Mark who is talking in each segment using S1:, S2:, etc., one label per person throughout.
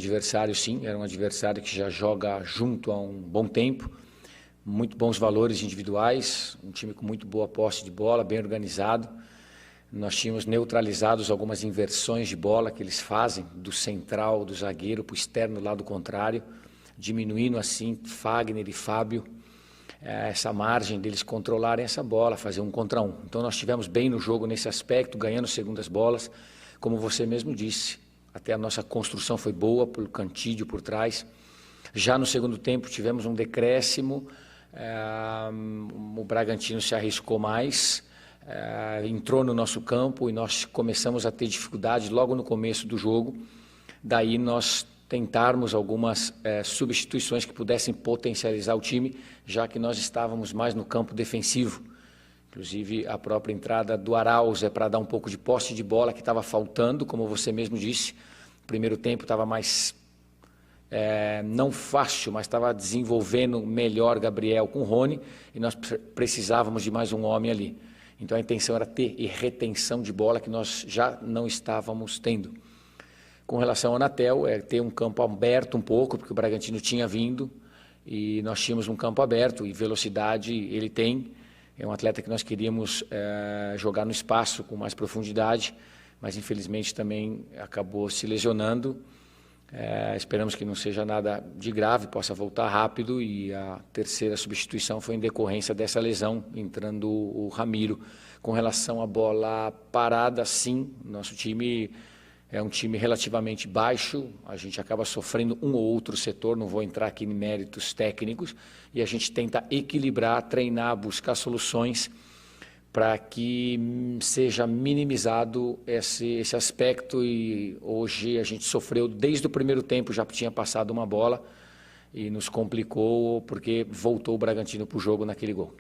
S1: adversário, sim, era um adversário que já joga junto há um bom tempo, muito bons valores individuais, um time com muito boa posse de bola, bem organizado. Nós tínhamos neutralizados algumas inversões de bola que eles fazem, do central, do zagueiro para o externo do lado contrário, diminuindo assim Fagner e Fábio, essa margem deles controlarem essa bola, fazer 1 contra 1. Então nós estivemos bem no jogo nesse aspecto, ganhando segundas bolas, como você mesmo disse. Até a nossa construção foi boa, pelo Cantídio por trás. Já no segundo tempo tivemos um decréscimo, o Bragantino se arriscou mais, entrou no nosso campo e nós começamos a ter dificuldade logo no começo do jogo. Daí nós tentarmos algumas substituições que pudessem potencializar o time, já que nós estávamos mais no campo defensivo. Inclusive, a própria entrada do Arauz é para dar um pouco de posse de bola que estava faltando, como você mesmo disse. O primeiro tempo estava mais, não fácil, mas estava desenvolvendo melhor Gabriel com o Rony, e nós precisávamos de mais um homem ali. Então, a intenção era ter retenção de bola que nós já não estávamos tendo. Com relação ao Anatel, ter um campo aberto um pouco, porque o Bragantino tinha vindo, e nós tínhamos um campo aberto, e velocidade ele tem. É um atleta que nós queríamos jogar no espaço com mais profundidade, mas infelizmente também acabou se lesionando. Esperamos que não seja nada de grave, possa voltar rápido, e a terceira substituição foi em decorrência dessa lesão, entrando o Ramiro. Com relação à bola parada, sim, nosso time é um time relativamente baixo, a gente acaba sofrendo um ou outro setor, não vou entrar aqui em méritos técnicos, e a gente tenta equilibrar, treinar, buscar soluções para que seja minimizado esse aspecto. E hoje a gente sofreu, desde o primeiro tempo já tinha passado uma bola e nos complicou porque voltou o Bragantino para o jogo naquele gol.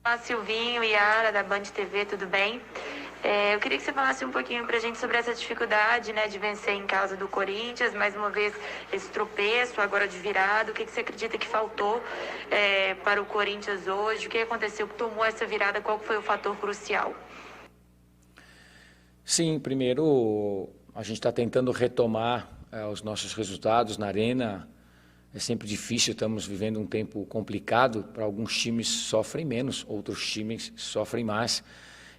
S2: Olá, Silvinho e Yara da Band TV, tudo bem? Eu queria que você falasse um pouquinho para a gente sobre essa dificuldade, né, de vencer em casa do Corinthians, mais uma vez esse tropeço agora de virada. O que você acredita que faltou para o Corinthians hoje? O que aconteceu que tomou essa virada? Qual foi o fator crucial?
S1: Sim, primeiro a gente está tentando retomar os nossos resultados na arena. É sempre difícil, estamos vivendo um tempo complicado. Para alguns times sofrem menos, outros times sofrem mais.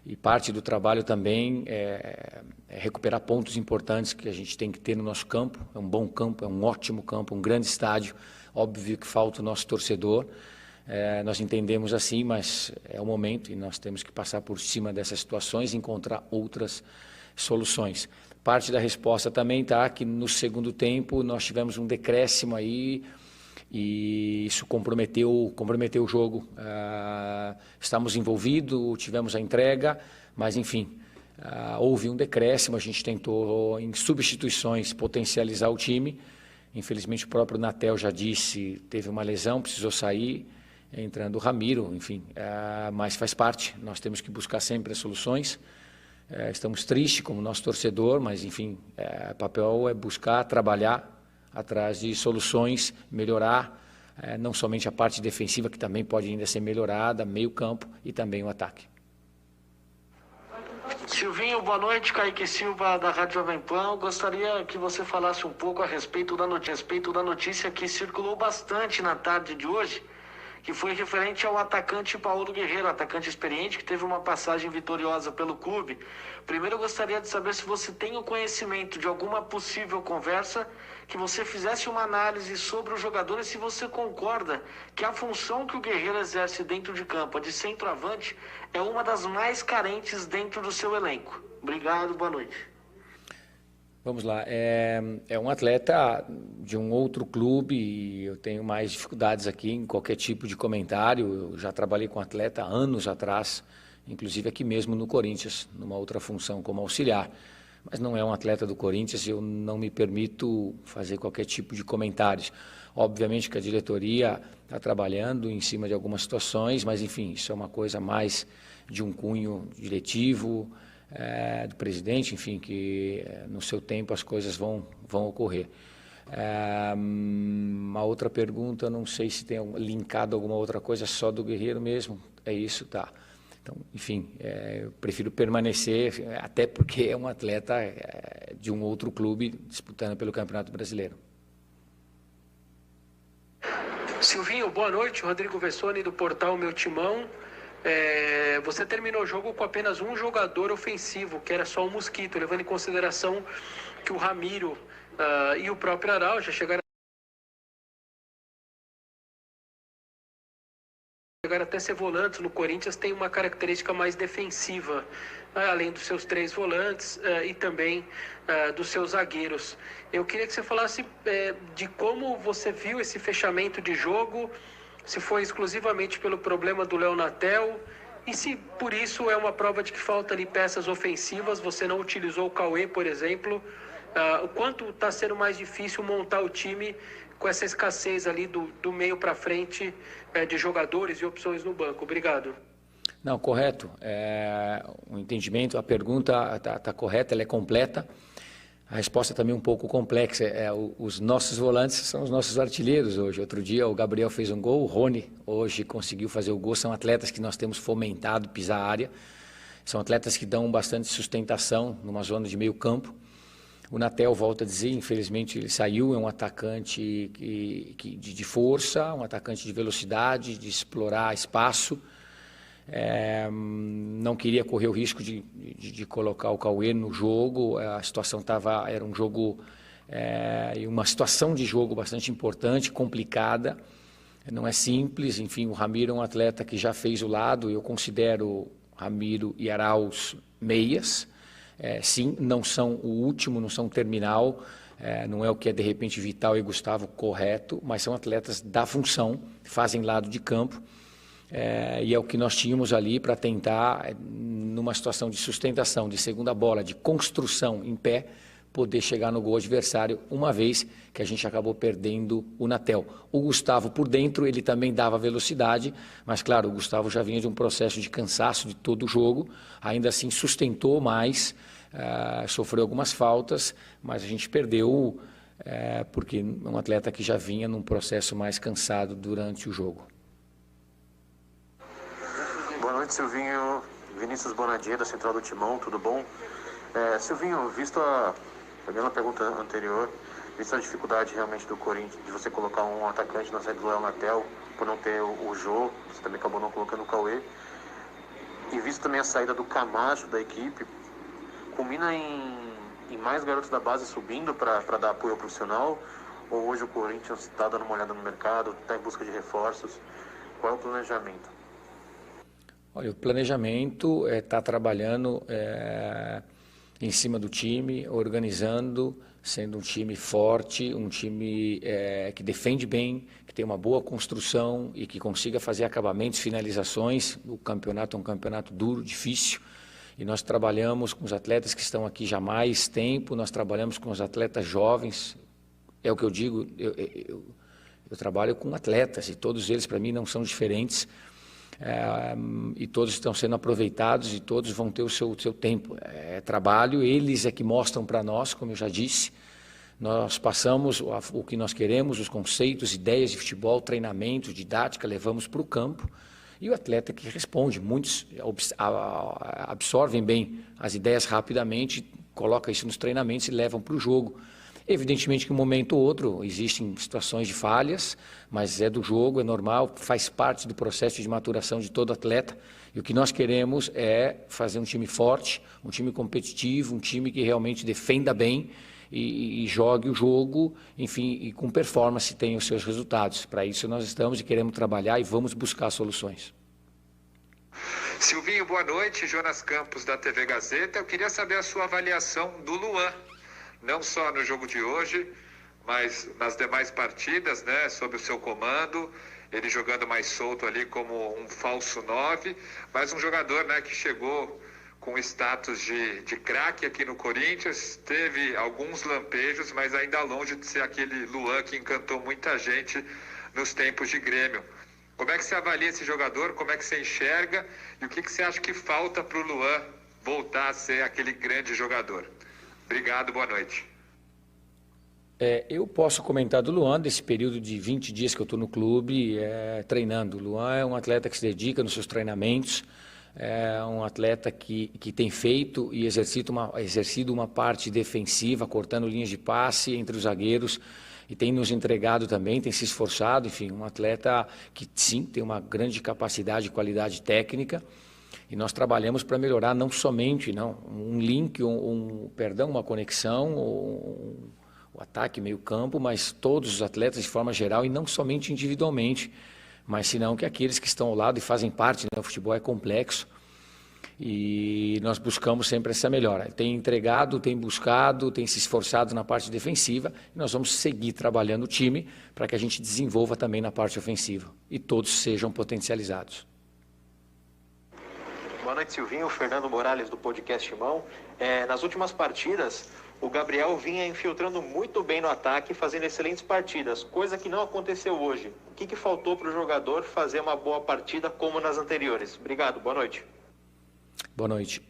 S1: E parte do trabalho também é recuperar pontos importantes que a gente tem que ter no nosso campo. É um bom campo, é um ótimo campo, um grande estádio. Óbvio que falta o nosso torcedor. Nós entendemos assim, mas é o momento e nós temos que passar por cima dessas situações e encontrar outras soluções. Parte da resposta também está que no segundo tempo nós tivemos um decréscimo aí, e isso comprometeu o jogo. Estamos envolvidos, tivemos a entrega, mas enfim, houve um decréscimo. A gente tentou em substituições potencializar o time. Infelizmente o próprio Natel já disse, teve uma lesão, precisou sair, entrando o Ramiro, enfim, mas faz parte. Nós temos que buscar sempre as soluções. Estamos tristes como nosso torcedor, mas enfim, o papel é buscar, trabalhar atrás de soluções, melhorar não somente a parte defensiva, que também pode ainda ser melhorada, meio campo e também o ataque.
S3: Silvinho, boa noite. Kaique Silva, da Rádio Jovem Pan. Gostaria que você falasse um pouco a respeito da notícia que circulou bastante na tarde de hoje, que foi referente ao atacante Paulo Guerreiro, atacante experiente, que teve uma passagem vitoriosa pelo clube. Primeiro, eu gostaria de saber se você tem o conhecimento de alguma possível conversa, que você fizesse uma análise sobre o jogador e se você concorda que a função que o Guerreiro exerce dentro de campo, a de centroavante, é uma das mais carentes dentro do seu elenco. Obrigado, boa noite.
S1: Vamos lá, é um atleta de um outro clube e eu tenho mais dificuldades aqui em qualquer tipo de comentário. Eu já trabalhei com atleta anos atrás, inclusive aqui mesmo no Corinthians, numa outra função como auxiliar. Mas não é um atleta do Corinthians e eu não me permito fazer qualquer tipo de comentários. Obviamente que a diretoria está trabalhando em cima de algumas situações, mas enfim, isso é uma coisa mais de um cunho diretivo, do presidente, enfim, que no seu tempo as coisas vão ocorrer. Uma outra pergunta, não sei se tem linkado alguma outra coisa, só do Guerreiro mesmo, é isso, tá. Então, enfim, eu prefiro permanecer, até porque é um atleta de um outro clube disputando pelo Campeonato Brasileiro.
S4: Silvinho, boa noite. Rodrigo Vessoni, do portal Meu Timão. Você terminou o jogo com apenas um jogador ofensivo, que era só o Mosquito, levando em consideração que o Ramiro e o próprio Aral já chegaram até ser volantes. No Corinthians tem uma característica mais defensiva, além dos seus 3 volantes e também dos seus zagueiros. Eu queria que você falasse de como você viu esse fechamento de jogo, se foi exclusivamente pelo problema do Léo Natel e se por isso é uma prova de que falta ali peças ofensivas. Você não utilizou o Cauê, por exemplo. O quanto está sendo mais difícil montar o time com essa escassez ali do meio para frente de jogadores e opções no banco? Obrigado.
S1: Não, correto. O entendimento, a pergunta está correta, ela é completa. A resposta também um pouco complexa. Os nossos volantes são os nossos artilheiros hoje. Outro dia o Gabriel fez um gol, o Rony hoje conseguiu fazer o gol. São atletas que nós temos fomentado pisar a área. São atletas que dão bastante sustentação numa zona de meio campo. O Natel, volto a dizer, infelizmente ele saiu, é um atacante de força, um atacante de velocidade, de explorar espaço. Não queria correr o risco de colocar o Cauê no jogo. A situação era um jogo, uma situação de jogo bastante importante, complicada, não é simples. Enfim, o Ramiro é um atleta que já fez o lado. Eu considero Ramiro e Arauz meias. Sim, não são o último, não são o terminal, não é o que é de repente Vital e Gustavo, correto, mas são atletas da função, fazem lado de campo, e é o que nós tínhamos ali para tentar, numa situação de sustentação, de segunda bola, de construção em pé, poder chegar no gol adversário, uma vez que a gente acabou perdendo o Natel. O Gustavo por dentro, ele também dava velocidade, mas claro, o Gustavo já vinha de um processo de cansaço de todo o jogo, ainda assim sustentou mais, sofreu algumas faltas, mas a gente perdeu porque é um atleta que já vinha num processo mais cansado durante o jogo.
S5: Boa noite, Silvinho. Vinícius Bonadio, da Central do Timão, tudo bom? Silvinho, visto a mesma pergunta anterior, visto a dificuldade realmente do Corinthians de você colocar um atacante na saída do Léo Natel, por não ter o Jô, você também acabou não colocando o Cauê, e visto também a saída do Camacho da equipe, culmina em mais garotos da base subindo para dar apoio ao profissional, ou hoje o Corinthians está dando uma olhada no mercado, está em busca de reforços? Qual é o planejamento?
S1: Olha, o planejamento está trabalhando em cima do time, organizando, sendo um time forte, um time que defende bem, que tem uma boa construção e que consiga fazer acabamentos, finalizações. O campeonato é um campeonato duro, difícil, e nós trabalhamos com os atletas que estão aqui já há mais tempo, nós trabalhamos com os atletas jovens. É o que eu digo, eu trabalho com atletas e todos eles para mim não são diferentes. E todos estão sendo aproveitados e todos vão ter o seu tempo. Trabalho, eles é que mostram para nós, como eu já disse, nós passamos o que nós queremos, os conceitos, ideias de futebol, treinamento, didática, levamos para o campo, e o atleta que responde. Muitos absorvem bem as ideias rapidamente, colocam isso nos treinamentos e levam para o jogo. Evidentemente que um momento ou outro existem situações de falhas, mas é do jogo, é normal, faz parte do processo de maturação de todo atleta. E o que nós queremos é fazer um time forte, um time competitivo, um time que realmente defenda bem e jogue o jogo, enfim, e com performance tenha os seus resultados. Para isso nós estamos e queremos trabalhar e vamos buscar soluções.
S6: Silvinho, boa noite. Jonas Campos, da TV Gazeta. Eu queria saber a sua avaliação do Luan. Não só no jogo de hoje, mas nas demais partidas, né, sob o seu comando, ele jogando mais solto ali como um falso 9, mas um jogador, né, que chegou com status de craque aqui no Corinthians, teve alguns lampejos, mas ainda longe de ser aquele Luan que encantou muita gente nos tempos de Grêmio. Como é que você avalia esse jogador, como é que você enxerga e o que você acha que falta para o Luan voltar a ser aquele grande jogador? Obrigado, boa noite.
S1: Eu posso comentar do Luan, desse período de 20 dias que eu estou no clube treinando. O Luan é um atleta que se dedica nos seus treinamentos, é um atleta que tem feito e exercido uma parte defensiva, cortando linhas de passe entre os zagueiros, e tem nos entregado também, tem se esforçado, enfim, um atleta que sim, tem uma grande capacidade e qualidade técnica, e nós trabalhamos para melhorar não somente um link, uma conexão, o ataque, meio campo, mas todos os atletas de forma geral e não somente individualmente, mas senão que aqueles que estão ao lado e fazem parte, né? O futebol é complexo e nós buscamos sempre essa melhora. Tem entregado, tem buscado, tem se esforçado na parte defensiva e nós vamos seguir trabalhando o time para que a gente desenvolva também na parte ofensiva e todos sejam potencializados.
S7: Boa noite, Silvinho. Fernando Morales, do podcast Timão. Nas últimas partidas, o Gabriel vinha infiltrando muito bem no ataque, fazendo excelentes partidas, coisa que não aconteceu hoje. O que faltou para o jogador fazer uma boa partida como nas anteriores? Obrigado, boa noite.
S1: Boa noite.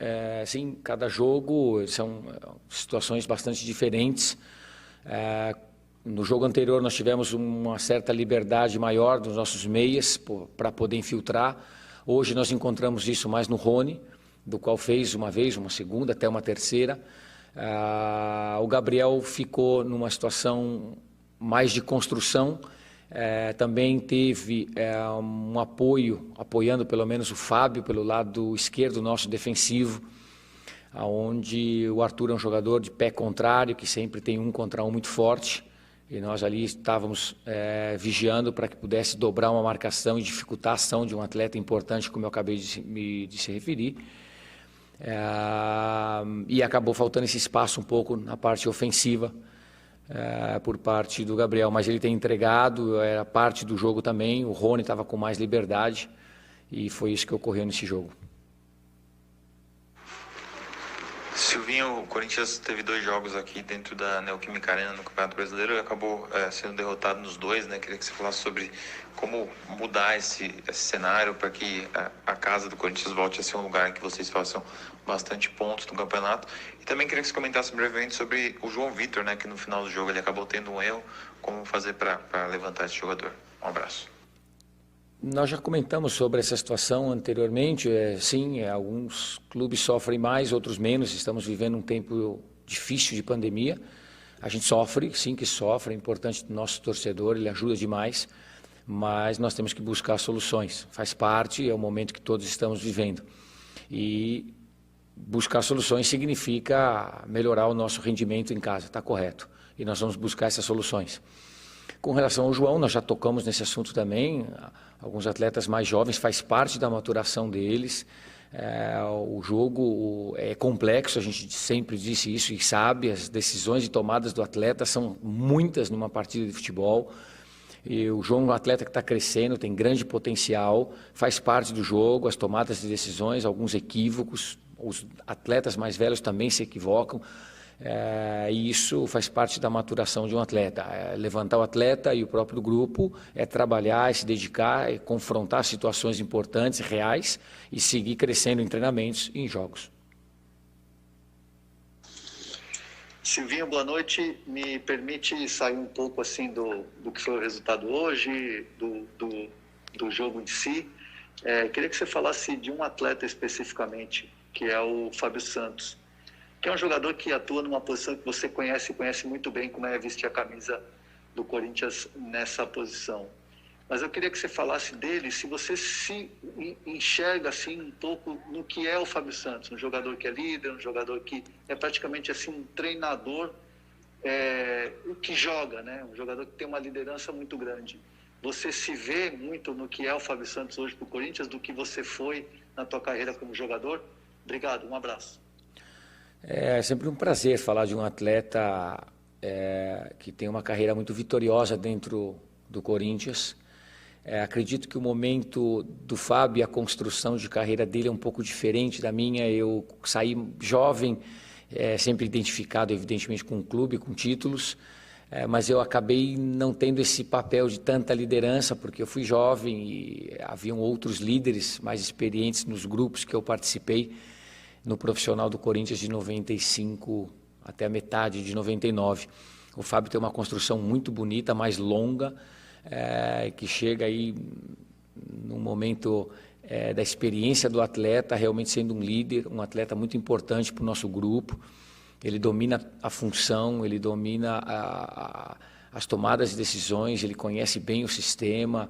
S1: Sim, cada jogo são situações bastante diferentes. No jogo anterior nós tivemos uma certa liberdade maior dos nossos meias para poder infiltrar. Hoje nós encontramos isso mais no Rony, do qual fez uma vez, uma segunda, até uma terceira. O Gabriel ficou numa situação mais de construção, também teve um apoiando pelo menos o Fábio pelo lado esquerdo nosso defensivo, onde o Arthur é um jogador de pé contrário, que sempre tem 1 contra 1 muito forte, e nós ali estávamos vigiando para que pudesse dobrar uma marcação e dificultar a ação de um atleta importante, como eu acabei de se referir. E acabou faltando esse espaço um pouco na parte ofensiva por parte do Gabriel, mas ele tem entregado, era parte do jogo também, o Rony estava com mais liberdade e foi isso que ocorreu nesse jogo.
S8: Silvinho, o Corinthians teve 2 jogos aqui dentro da Neoquímica Arena no Campeonato Brasileiro e acabou sendo derrotado nos 2, né? Queria que você falasse sobre como mudar esse cenário para que a casa do Corinthians volte a ser um lugar em que vocês façam bastante pontos no campeonato. E também queria que você comentasse brevemente sobre o João Vitor, né? Que no final do jogo ele acabou tendo um erro. Como fazer para levantar esse jogador? Um abraço.
S1: Nós já comentamos sobre essa situação anteriormente. Sim, alguns clubes sofrem mais, outros menos. Estamos vivendo um tempo difícil de pandemia. A gente sofre, sim que sofre. É importante o nosso torcedor, ele ajuda demais. Mas nós temos que buscar soluções. Faz parte, é o momento que todos estamos vivendo. E buscar soluções significa melhorar o nosso rendimento em casa, está correto. E nós vamos buscar essas soluções. Com relação ao João, nós já tocamos nesse assunto também. Alguns atletas mais jovens, faz parte da maturação deles. O jogo é complexo, a gente sempre disse isso e sabe, as decisões e tomadas do atleta são muitas numa partida de futebol. E o João é um atleta que está crescendo, tem grande potencial, faz parte do jogo, as tomadas de decisões, alguns equívocos, os atletas mais velhos também se equivocam. E isso faz parte da maturação de um atleta. Levantar o atleta e o próprio grupo, trabalhar, se dedicar, confrontar situações importantes, reais, e seguir crescendo em treinamentos e em jogos.
S7: Silvinho, boa noite. Me permite sair um pouco assim do que foi o resultado hoje, do jogo em si. Queria que você falasse de um atleta especificamente, que é o Fábio Santos, que é um jogador que atua numa posição que você conhece muito bem, como é vestir a camisa do Corinthians nessa posição. Mas eu queria que você falasse dele, se você se enxerga assim um pouco no que é o Fábio Santos, um jogador que é líder, um jogador que é praticamente assim um treinador que joga, né? Um jogador que tem uma liderança muito grande. Você se vê muito no que é o Fábio Santos hoje para o Corinthians, do que você foi na tua carreira como jogador? Obrigado, um abraço.
S1: É sempre um prazer falar de um atleta que tem uma carreira muito vitoriosa dentro do Corinthians. Acredito que o momento do Fábio e a construção de carreira dele é um pouco diferente da minha. Eu saí jovem, sempre identificado, evidentemente, com o clube, com títulos, mas eu acabei não tendo esse papel de tanta liderança, porque eu fui jovem e haviam outros líderes mais experientes nos grupos que eu participei no profissional do Corinthians de 95 até a metade de 99. O Fábio tem uma construção muito bonita, mais longa, que chega aí num momento da experiência do atleta, realmente sendo um líder, um atleta muito importante para o nosso grupo. Ele domina a função, ele domina as tomadas de decisões, ele conhece bem o sistema,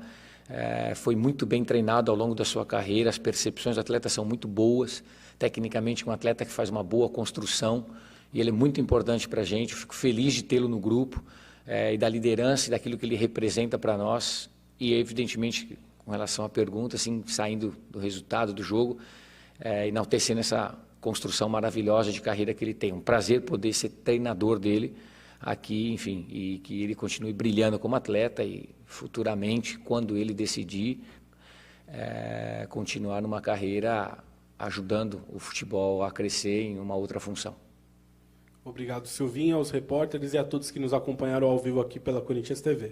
S1: foi muito bem treinado ao longo da sua carreira, as percepções do atleta são muito boas, tecnicamente um atleta que faz uma boa construção, e ele é muito importante para a gente. Eu fico feliz de tê-lo no grupo, e da liderança e daquilo que ele representa para nós, e evidentemente, com relação à pergunta, assim, saindo do resultado do jogo, enaltecendo essa construção maravilhosa de carreira que ele tem. Um prazer poder ser treinador dele aqui, enfim, e que ele continue brilhando como atleta e futuramente, quando ele decidir, continuar numa carreira ajudando o futebol a crescer em uma outra função.
S9: Obrigado, Silvinho, aos repórteres e a todos que nos acompanharam ao vivo aqui pela Corinthians TV.